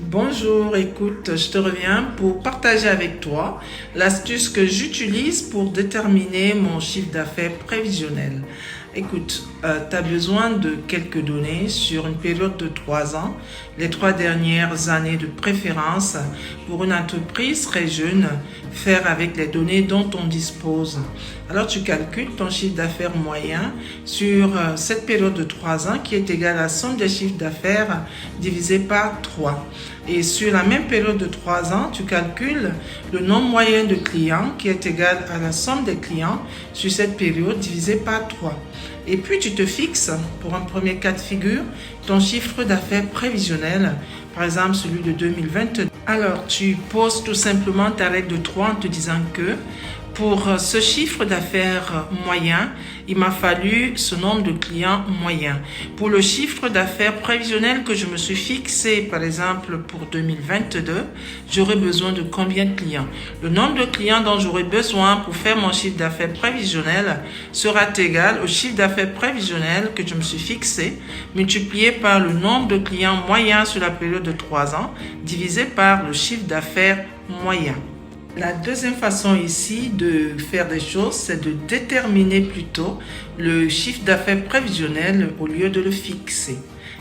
Bonjour, écoute, je te reviens pour partager avec toi l'astuce que j'utilise pour déterminer mon chiffre d'affaires prévisionnel. Écoute, tu as besoin de quelques données sur une période de 3 ans, les 3 dernières années de préférence pour une entreprise très jeune, faire avec les données dont on dispose. Alors tu calcules ton chiffre d'affaires moyen sur cette période de 3 ans qui est égale à la somme des chiffres d'affaires divisé par 3. Et sur la même période de 3 ans, tu calcules le nombre moyen de clients qui est égal à la somme des clients sur cette période divisé par 3. Et puis tu te fixes, pour un premier cas de figure, ton chiffre d'affaires prévisionnel, par exemple celui de 2022. Alors tu poses tout simplement ta règle de 3 en te disant que pour ce chiffre d'affaires moyen, il m'a fallu ce nombre de clients moyens. Pour le chiffre d'affaires prévisionnel que je me suis fixé, par exemple pour 2022, j'aurai besoin de combien de clients? Le nombre de clients dont j'aurai besoin pour faire mon chiffre d'affaires prévisionnel sera égal au chiffre d'affaires prévisionnel que je me suis fixé, multiplié par le nombre de clients moyens sur la période de 3 ans, divisé par le chiffre d'affaires moyen. La deuxième façon ici de faire des choses, c'est de déterminer plutôt le chiffre d'affaires prévisionnel au lieu de le fixer.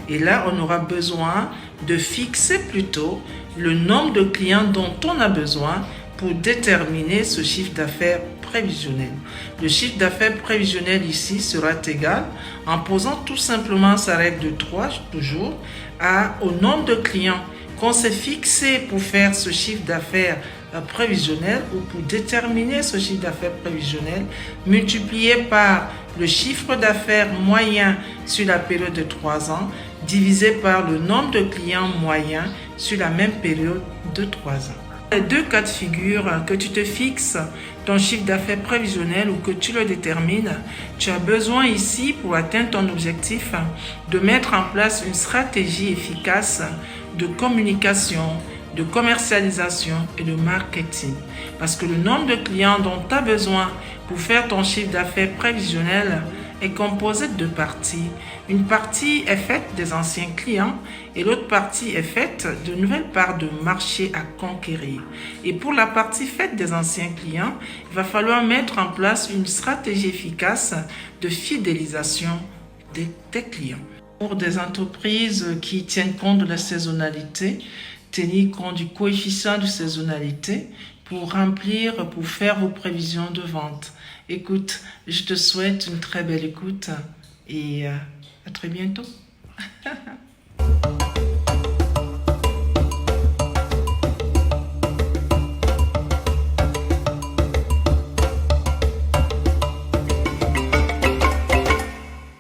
Et là, on aura besoin de fixer plutôt le nombre de clients dont on a besoin pour déterminer ce chiffre d'affaires prévisionnel. Le chiffre d'affaires prévisionnel ici sera égal, en posant tout simplement sa règle de 3 toujours, au nombre de clients qu'on s'est fixé pour faire ce chiffre d'affaires prévisionnel ou pour déterminer ce chiffre d'affaires prévisionnel multiplié par le chiffre d'affaires moyen sur la période de 3 ans divisé par le nombre de clients moyens sur la même période de 3 ans. Les deux cas de figure, que tu te fixes ton chiffre d'affaires prévisionnel ou que tu le détermines, tu as besoin ici pour atteindre ton objectif de mettre en place une stratégie efficace de communication, de commercialisation et de marketing. Parce que le nombre de clients dont tu as besoin pour faire ton chiffre d'affaires prévisionnel est composé de deux parties. Une partie est faite des anciens clients et l'autre partie est faite de nouvelles parts de marché à conquérir. Et pour la partie faite des anciens clients, il va falloir mettre en place une stratégie efficace de fidélisation de tes clients. Pour des entreprises qui tiennent compte de la saisonnalité, tenir compte du coefficient de saisonnalité pour faire vos prévisions de vente. Écoute, je te souhaite une très belle écoute et à très bientôt.